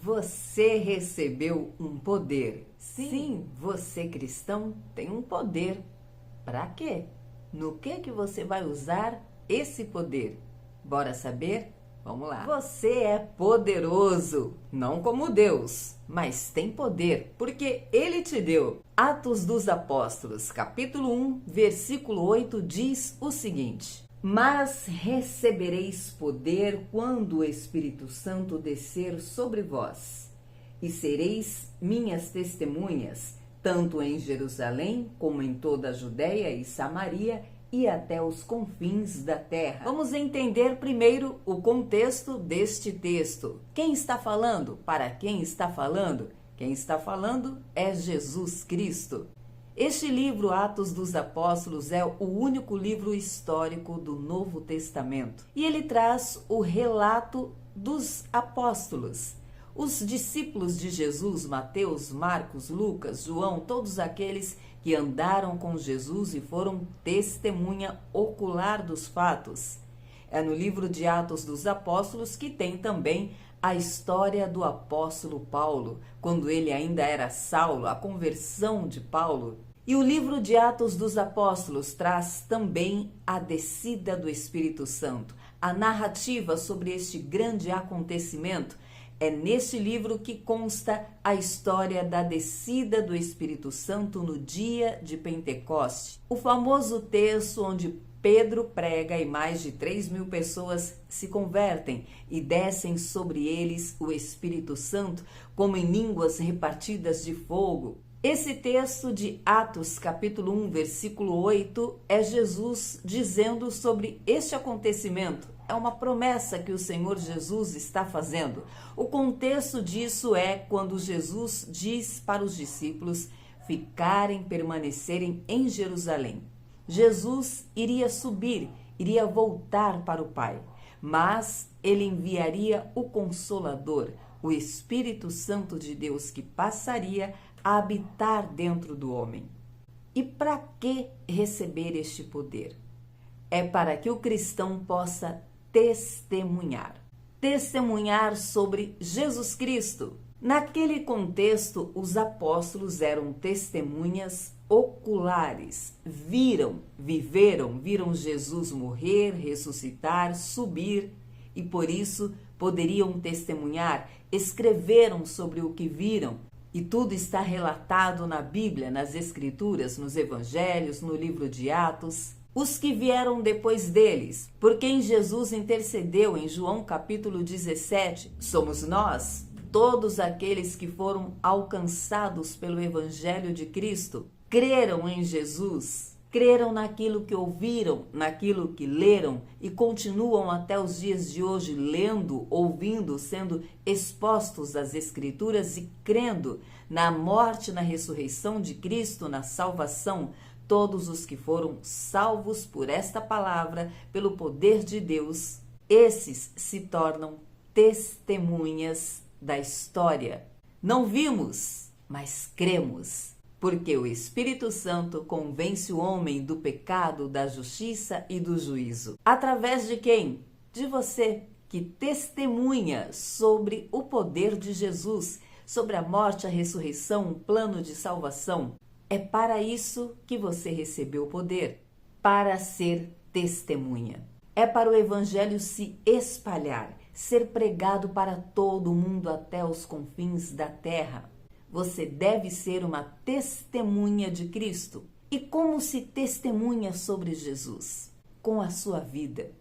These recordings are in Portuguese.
Você recebeu um poder. Sim, você cristão tem um poder. Para quê? No que você vai usar esse poder? Bora saber? Vamos lá. Você é poderoso, não como Deus, mas tem poder, porque Ele te deu. Atos dos Apóstolos, capítulo 1, versículo 8, diz o seguinte: Mas recebereis poder quando o Espírito Santo descer sobre vós, e sereis minhas testemunhas, tanto em Jerusalém como em toda a Judéia e Samaria e até os confins da terra. Vamos entender primeiro o contexto deste texto. Quem está falando? Para quem está falando? Quem está falando é Jesus Cristo. Este livro, Atos dos Apóstolos, é o único livro histórico do Novo Testamento. E ele traz o relato dos apóstolos. Os discípulos de Jesus, Mateus, Marcos, Lucas, João, todos aqueles que andaram com Jesus e foram testemunha ocular dos fatos. É no livro de Atos dos Apóstolos que tem também a história do apóstolo Paulo, quando ele ainda era Saulo, a conversão de Paulo. E o livro de Atos dos Apóstolos traz também a descida do Espírito Santo, a narrativa sobre este grande acontecimento. É neste livro que consta a história da descida do Espírito Santo no dia de Pentecoste. O famoso texto onde Pedro prega e mais de 3.000 pessoas se convertem e descem sobre eles o Espírito Santo como em línguas repartidas de fogo. Esse texto de Atos, capítulo 1, versículo 8, é Jesus dizendo sobre este acontecimento. É uma promessa que o Senhor Jesus está fazendo. O contexto disso é quando Jesus diz para os discípulos permanecerem em Jerusalém. Jesus iria subir, iria voltar para o Pai, mas ele enviaria o Consolador, o Espírito Santo de Deus, que passaria a habitar dentro do homem. E para que receber este poder? É para que o cristão possa testemunhar sobre Jesus Cristo. Naquele contexto, os apóstolos eram testemunhas oculares, viram Jesus morrer, ressuscitar, subir, e por isso poderiam testemunhar, escreveram sobre o que viram, e tudo está relatado na Bíblia, nas Escrituras, nos Evangelhos, no livro de Atos. Os que vieram depois deles, por quem Jesus intercedeu em João capítulo 17, somos nós, todos aqueles que foram alcançados pelo Evangelho de Cristo, creram em Jesus, creram naquilo que ouviram, naquilo que leram e continuam até os dias de hoje lendo, ouvindo, sendo expostos às Escrituras e crendo na morte, na ressurreição de Cristo, na salvação. Todos os que foram salvos por esta palavra, pelo poder de Deus, esses se tornam testemunhas da história. Não vimos, mas cremos, porque o Espírito Santo convence o homem do pecado, da justiça e do juízo. Através de quem? De você, que testemunha sobre o poder de Jesus, sobre a morte, a ressurreição, um plano de salvação. É para isso que você recebeu o poder, para ser testemunha. É para o Evangelho se espalhar, ser pregado para todo mundo até os confins da terra. Você deve ser uma testemunha de Cristo. E como se testemunha sobre Jesus? Com a sua vida,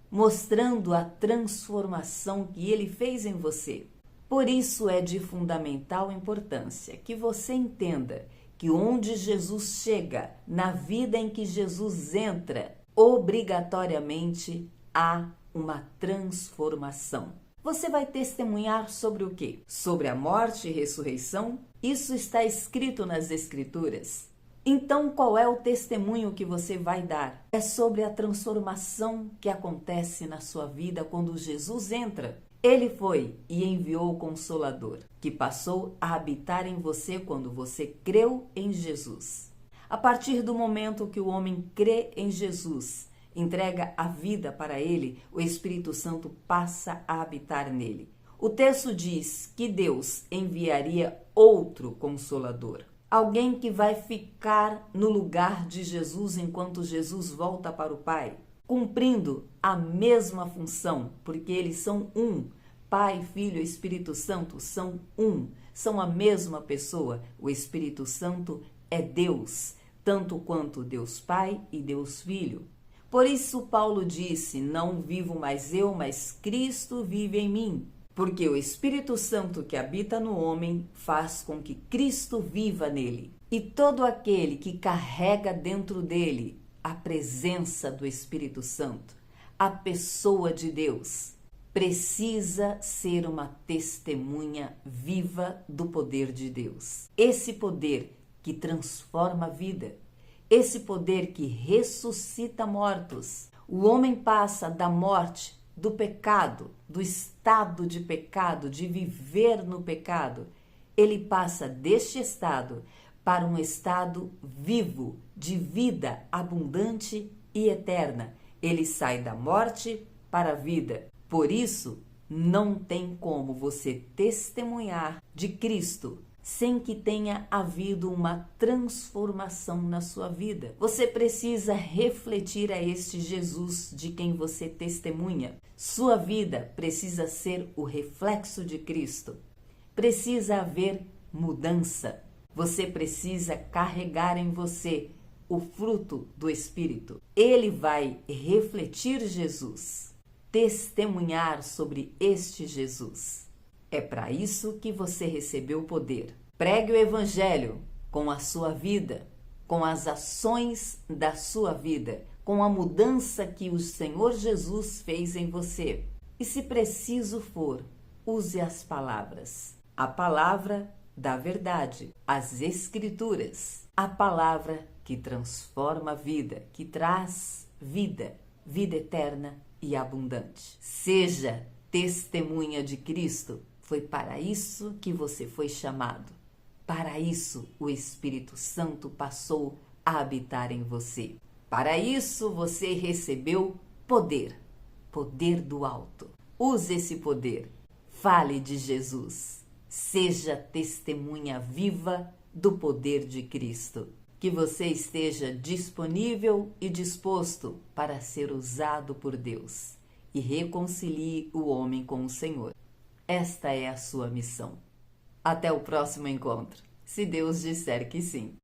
mostrando a transformação que Ele fez em você. Por isso é de fundamental importância que você entenda que onde Jesus chega, na vida em que Jesus entra, obrigatoriamente há uma transformação. Você vai testemunhar sobre o quê? Sobre a morte e ressurreição? Isso está escrito nas Escrituras. Então, qual é o testemunho que você vai dar? É sobre a transformação que acontece na sua vida quando Jesus entra. Ele foi e enviou o Consolador, que passou a habitar em você quando você creu em Jesus. A partir do momento que o homem crê em Jesus, entrega a vida para Ele, o Espírito Santo passa a habitar nele. O texto diz que Deus enviaria outro Consolador. Alguém que vai ficar no lugar de Jesus enquanto Jesus volta para o Pai, cumprindo a mesma função, porque eles são um. Pai, Filho e Espírito Santo são um, são a mesma pessoa. O Espírito Santo é Deus, tanto quanto Deus Pai e Deus Filho. Por isso Paulo disse, não vivo mais eu, mas Cristo vive em mim. Porque o Espírito Santo que habita no homem faz com que Cristo viva nele. E todo aquele que carrega dentro dele a presença do Espírito Santo, a pessoa de Deus, precisa ser uma testemunha viva do poder de Deus. Esse poder que transforma a vida, esse poder que ressuscita mortos. O homem passa da morte, do pecado, do estado de pecado, de viver no pecado. Ele passa deste estado para um estado vivo, de vida abundante e eterna. Ele sai da morte para a vida. Por isso, não tem como você testemunhar de Cristo sem que tenha havido uma transformação na sua vida. Você precisa refletir a este Jesus de quem você testemunha. Sua vida precisa ser o reflexo de Cristo. Precisa haver mudança. Você precisa carregar em você o fruto do Espírito. Ele vai refletir Jesus, testemunhar sobre este Jesus. É para isso que você recebeu o poder. Pregue o Evangelho com a sua vida, com as ações da sua vida, com a mudança que o Senhor Jesus fez em você. E se preciso for, use as palavras. A palavra da verdade, as Escrituras, a palavra que transforma a vida, que traz vida, vida eterna e abundante. Seja testemunha de Cristo. Foi para isso que você foi chamado. Para isso o Espírito Santo passou a habitar em você. Para isso você recebeu poder, poder do alto. Use esse poder. Fale de Jesus. Seja testemunha viva do poder de Cristo. Que você esteja disponível e disposto para ser usado por Deus e reconcilie o homem com o Senhor. Esta é a sua missão. Até o próximo encontro, se Deus disser que sim.